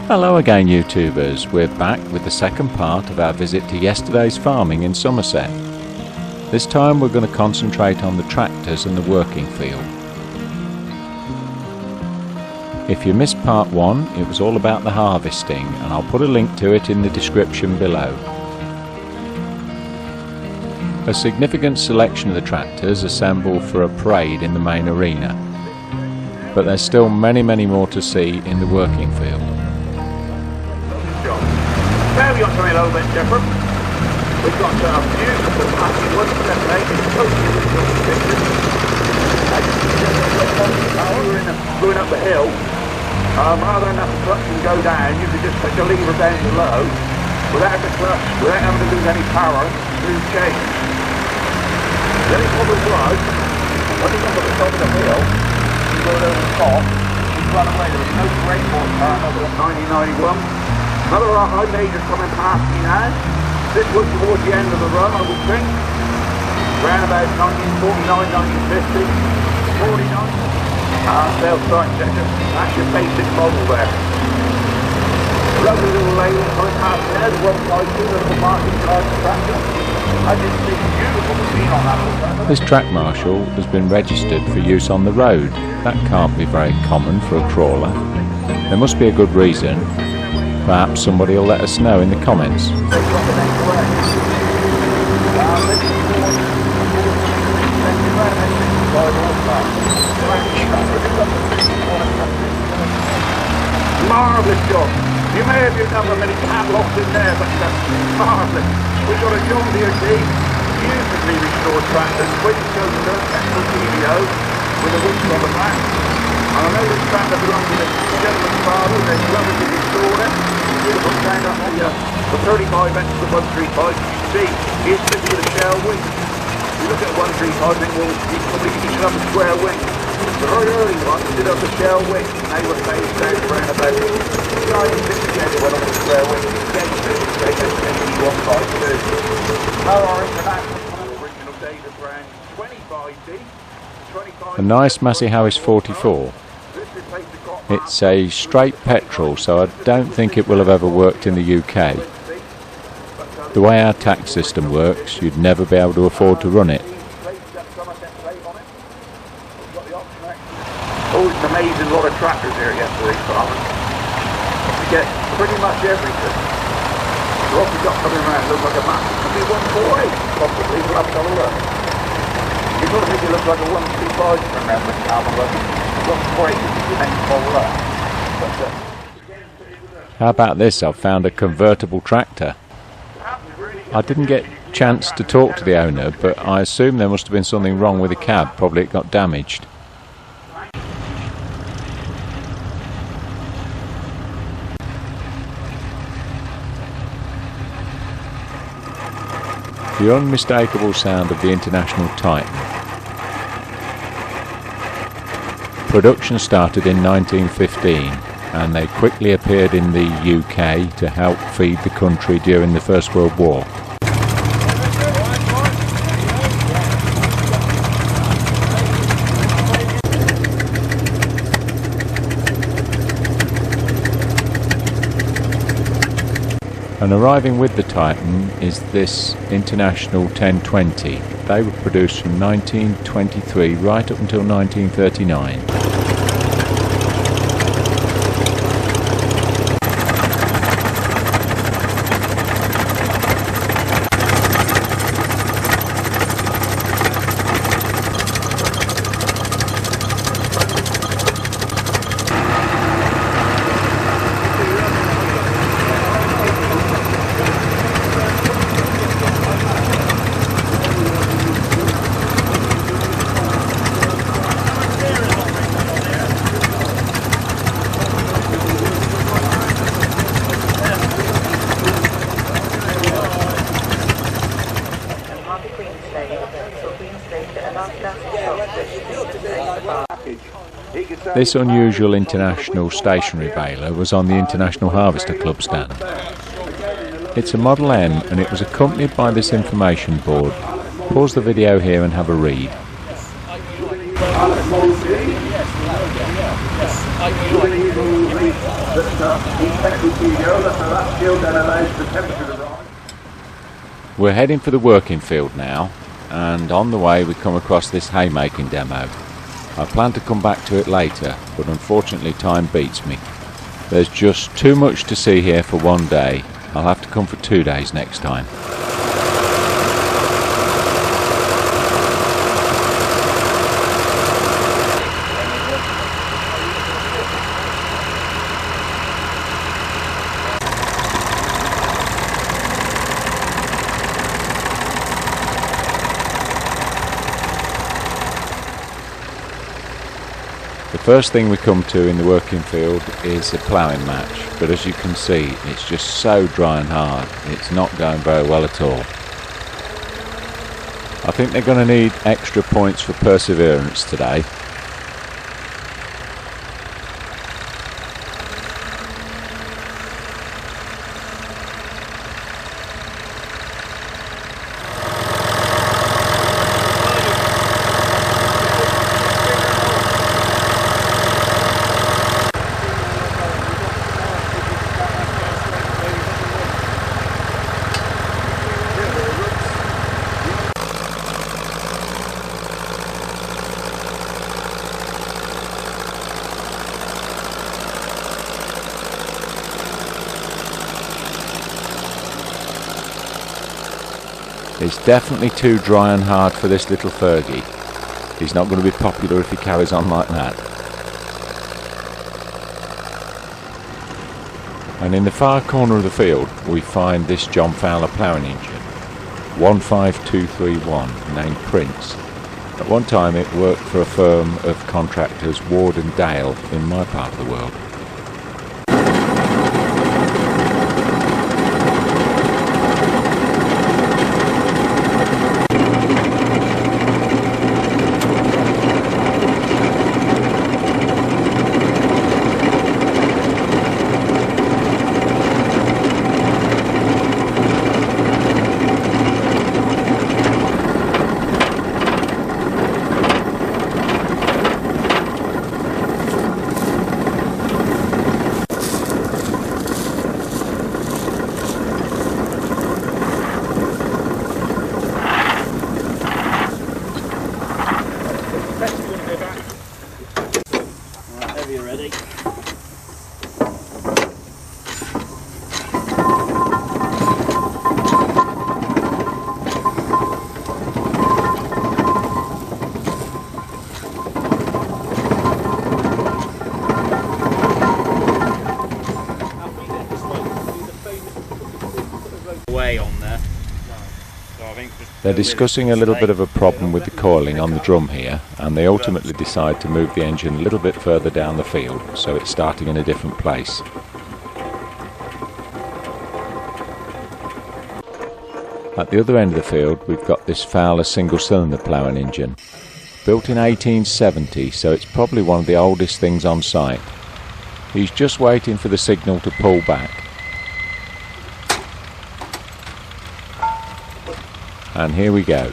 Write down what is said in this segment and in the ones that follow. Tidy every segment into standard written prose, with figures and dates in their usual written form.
Hello again, YouTubers. We're back with the second part of our visit to yesterday's farming in Somerset. This time we're going to concentrate on the tractors and the working field. If you missed part 1, it was all about the harvesting, and I'll put a link to it in the description below. A significant selection of the tractors assemble for a parade in the main arena, but there's still many more to see in the working field. Now we've got something a little bit different. We've got a beautiful massive 178 totally original pictures. Going up the hill, rather than have the clutch and go down, you could just put the lever down below without the clutch, without having to lose any power, through change. The only problem was, when you got to the top of the hill, you go over the top, you run away. There was no brake force car over at 1991. Another high major coming past me now. This was towards the end of the run, I would think. Around about 1949, 1950, 49. They'll start checking. That's your basic model there. Lovely little lady coming past there, the 152, the little market drive tractor. I just see a beautiful machine on that little. This track marshal has been registered for use on the road. That can't be very common for a crawler. There must be a good reason. Perhaps somebody will let us know in the comments. Marvellous job. You may have your number many padlocks in there, but marvellous. We've got a John Deere beautifully restored tractor, twin cylinder, petrol TVO, with a winch on the back. And I know this tractor belongs to the gentleman's father, they've lovely restored it. Beautiful stand up on the 35 inch of the 135. You can see it's just with a shell wing. You look at 135 and you probably should have a square wing. The very early ones did have a shell wing, and they were phased down around about 1960 when on the square wing. Our international original days of around 25D. A nice Massey Harris 44. It's a straight petrol, so I don't think it will have ever worked in the UK. The way our tax system works, you'd never be able to afford to run it. Oh, it's an amazing lot of tractors here yesterday, farmers. You get pretty much everything. What we've got coming around looks like a map. It could be 148, possibly. We'll have to have a look. You sort of think it looks like a 125 from around when you have a look. 148 is the next model up. How about this? I've found a convertible tractor. I didn't get a chance to talk to the owner, but I assume there must have been something wrong with the cab. Probably it got damaged. The unmistakable sound of the International Titan. Production started in 1915, and they quickly appeared in the UK to help feed the country during the First World War. And arriving with the Titan is this International 1020. They were produced from 1923 right up until 1939. This unusual international stationary baler was on the International Harvester Club stand. It's a Model M and it was accompanied by this information board. Pause the video here and have a read. We're heading for the working field now, and on the way we come across this haymaking demo. I plan to come back to it later, but unfortunately time beats me. There's just too much to see here for one day. I'll have to come for 2 days next time. The first thing we come to in the working field is a ploughing match, but as you can see it's just so dry and hard, it's not going very well at all. I think they're going to need extra points for perseverance today. It's definitely too dry and hard for this little Fergie. He's not going to be popular if he carries on like that. And in the far corner of the field we find this John Fowler ploughing engine, 15231, named Prince. At one time it worked for a firm of contractors Ward and Dale in my part of the world. They're discussing a little bit of a problem with the coiling on the drum here, and they ultimately decide to move the engine a little bit further down the field, so it's starting in a different place. At the other end of the field we've got this Fowler single-cylinder ploughing engine. Built in 1870, so it's probably one of the oldest things on site. He's just waiting for the signal to pull back. And here we go.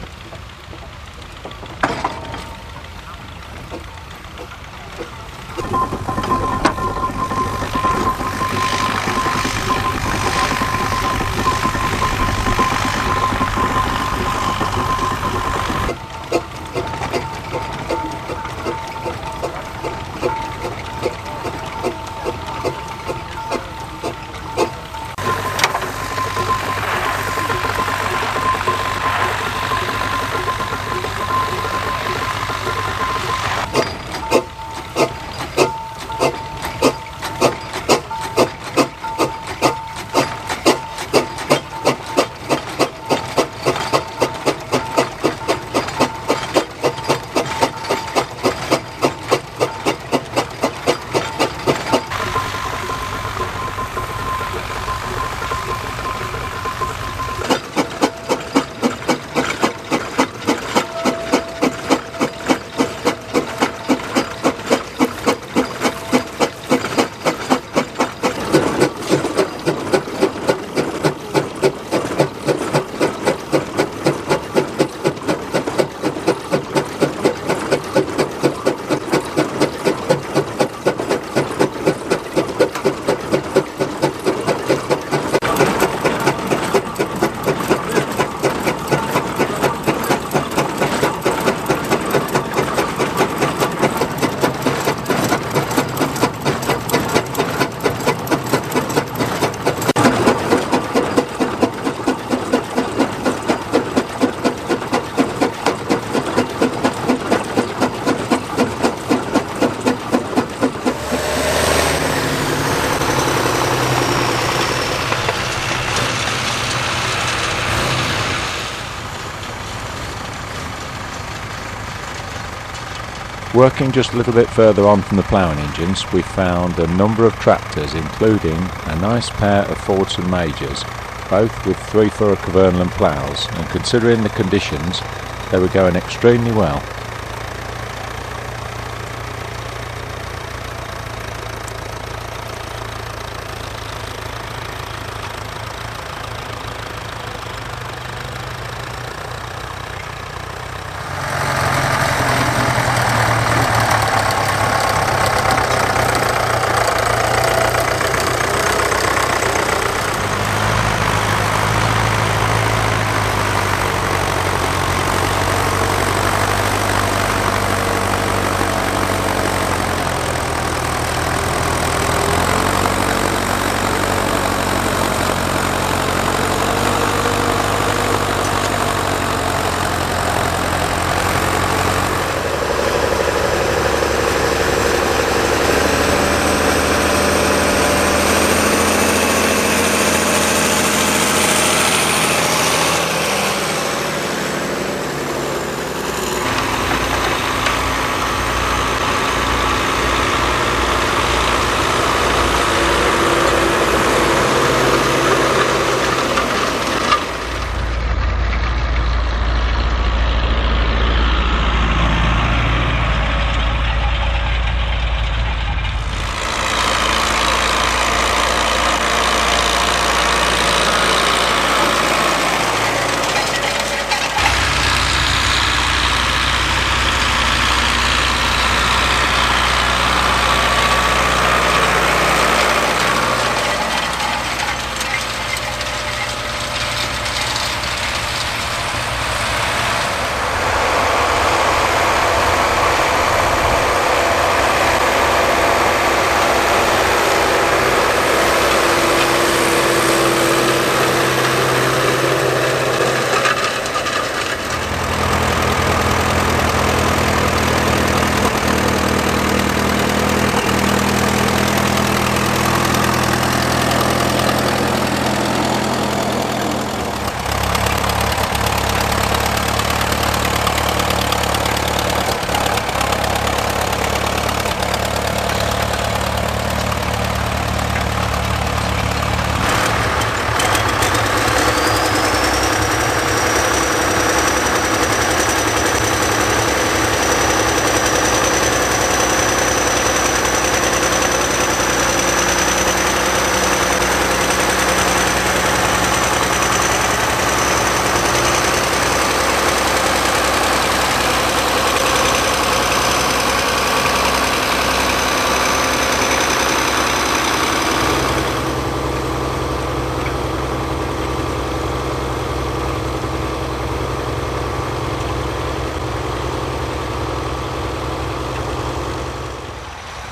Working just a little bit further on from the ploughing engines, we found a number of tractors, including a nice pair of Fordson Majors, both with 3-furrow Kverneland ploughs, and considering the conditions, they were going extremely well.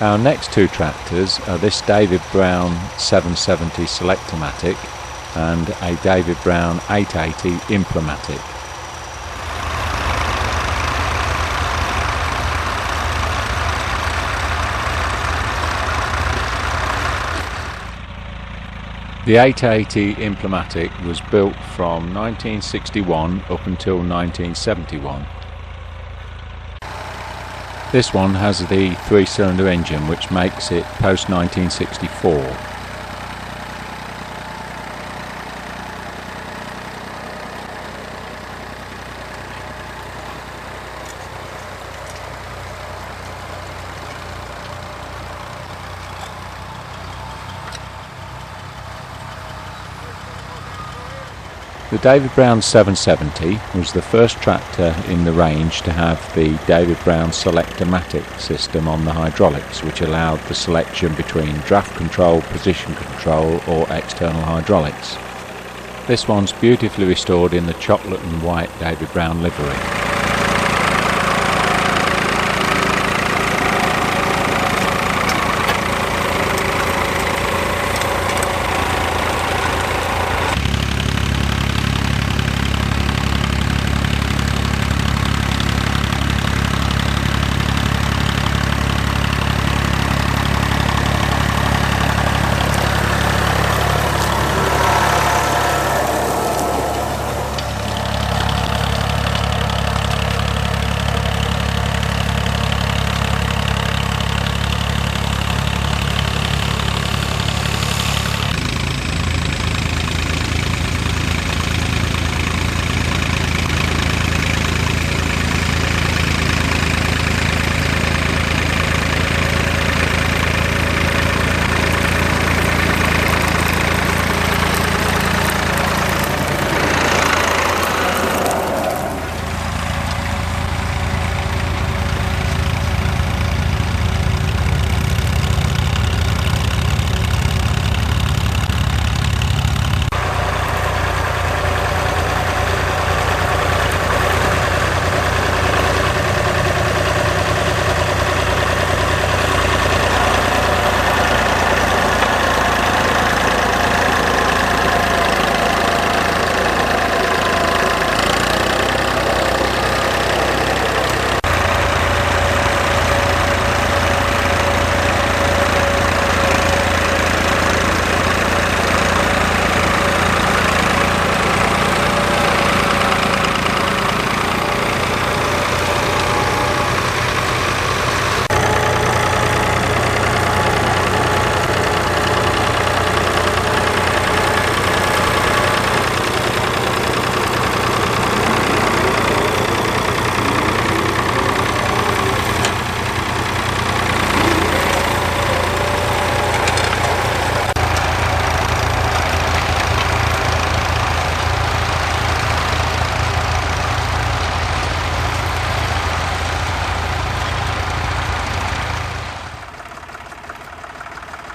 Our next two tractors are this David Brown 770 Selectomatic and a David Brown 880 Implomatic. The 880 Implomatic was built from 1961 up until 1971. This one has the 3-cylinder engine, which makes it post 1964. The David Brown 770 was the first tractor in the range to have the David Brown Selectomatic system on the hydraulics, which allowed the selection between draft control, position control or external hydraulics. This one's beautifully restored in the chocolate and white David Brown livery.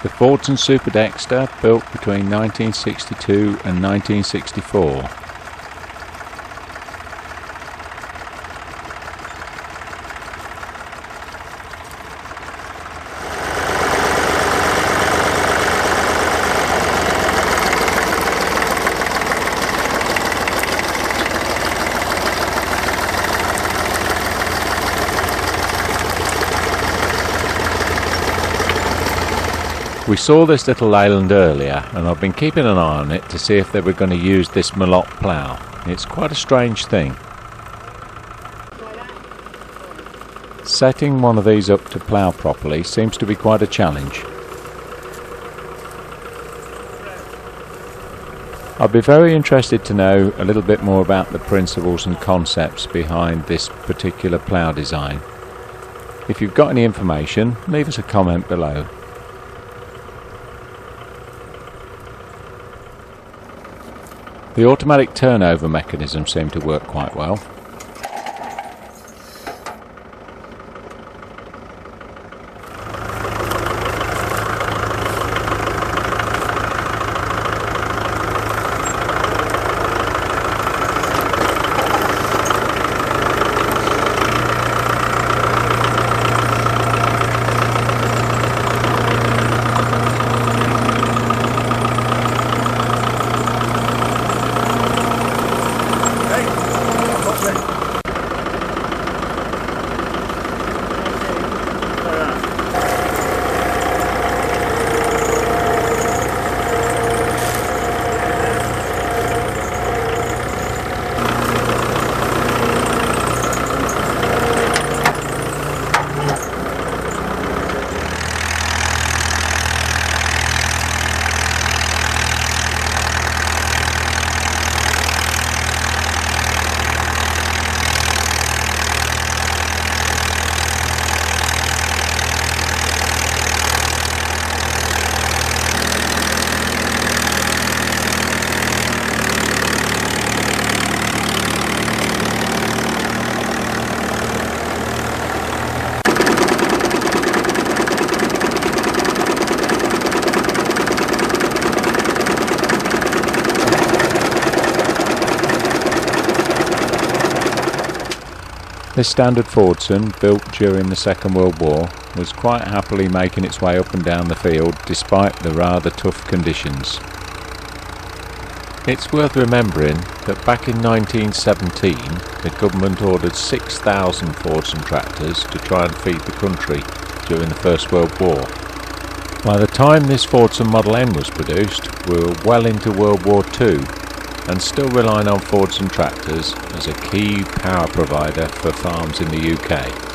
the Fordson Super Dexter, built between 1962 and 1964. We saw this little Leyland earlier, and I've been keeping an eye on it to see if they were going to use this Malott plough. It's quite a strange thing. Setting one of these up to plough properly seems to be quite a challenge. I'd be very interested to know a little bit more about the principles and concepts behind this particular plough design. If you've got any information, leave us a comment below. The automatic turnover mechanism seemed to work quite well. This standard Fordson, built during the Second World War, was quite happily making its way up and down the field despite the rather tough conditions. It's worth remembering that back in 1917 the government ordered 6,000 Fordson tractors to try and feed the country during the First World War. By the time this Fordson Model N was produced, we were well into World War II and still relying on Fordson tractors as a key power provider for farms in the UK.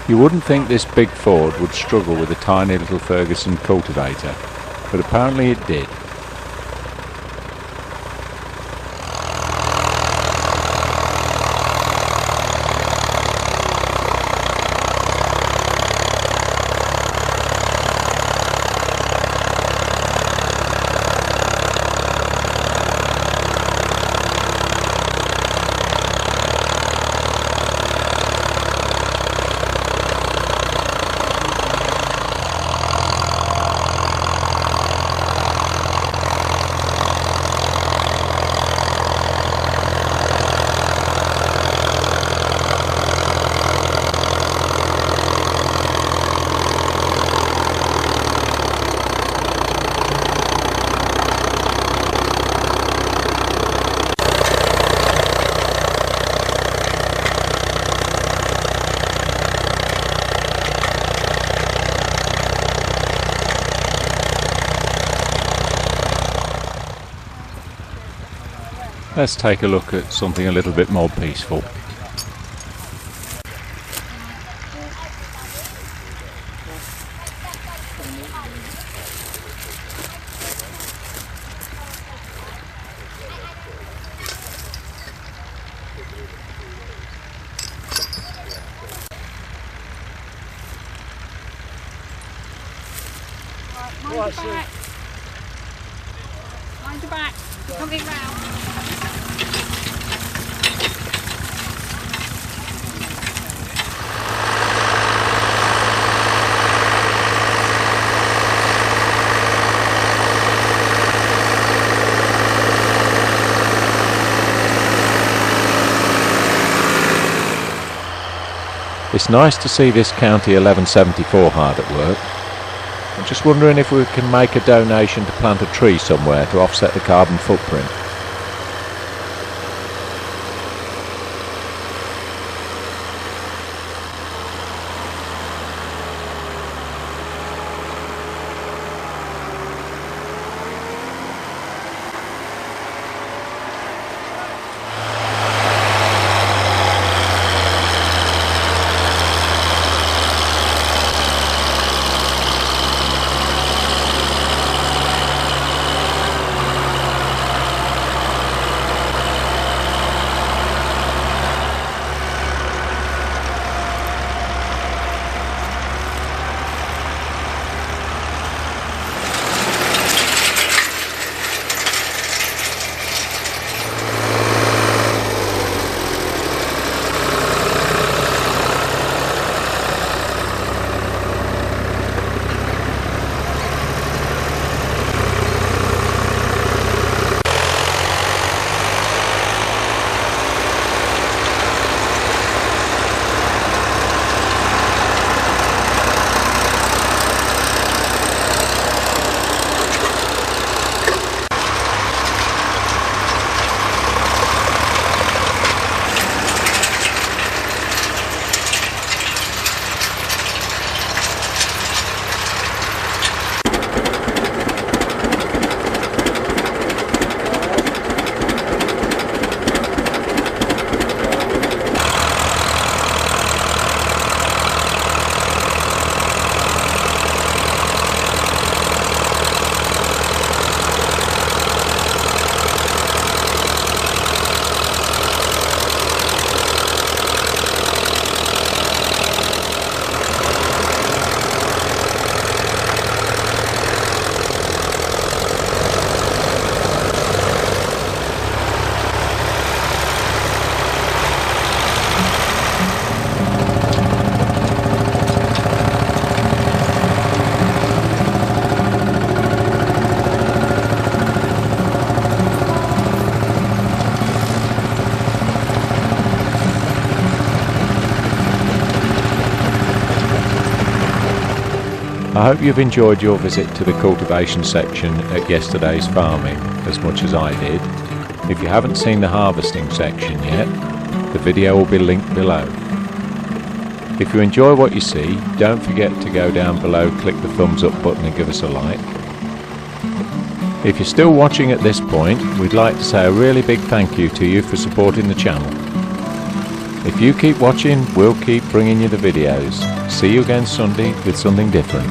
You wouldn't think this big Ford would struggle with a tiny little Ferguson cultivator, but apparently it did. Let's take a look at something a little bit more peaceful. Mind your back. Mind your back. Coming round. It's nice to see this County 1174 hard at work. I'm just wondering if we can make a donation to plant a tree somewhere to offset the carbon footprint. I hope you've enjoyed your visit to the cultivation section at yesterday's farming as much as I did. If you haven't seen the harvesting section yet, the video will be linked below. If you enjoy what you see, don't forget to go down below, click the thumbs up button and give us a like. If you're still watching at this point, we'd like to say a really big thank you to you for supporting the channel. If you keep watching, we'll keep bringing you the videos. See you again Sunday with something different.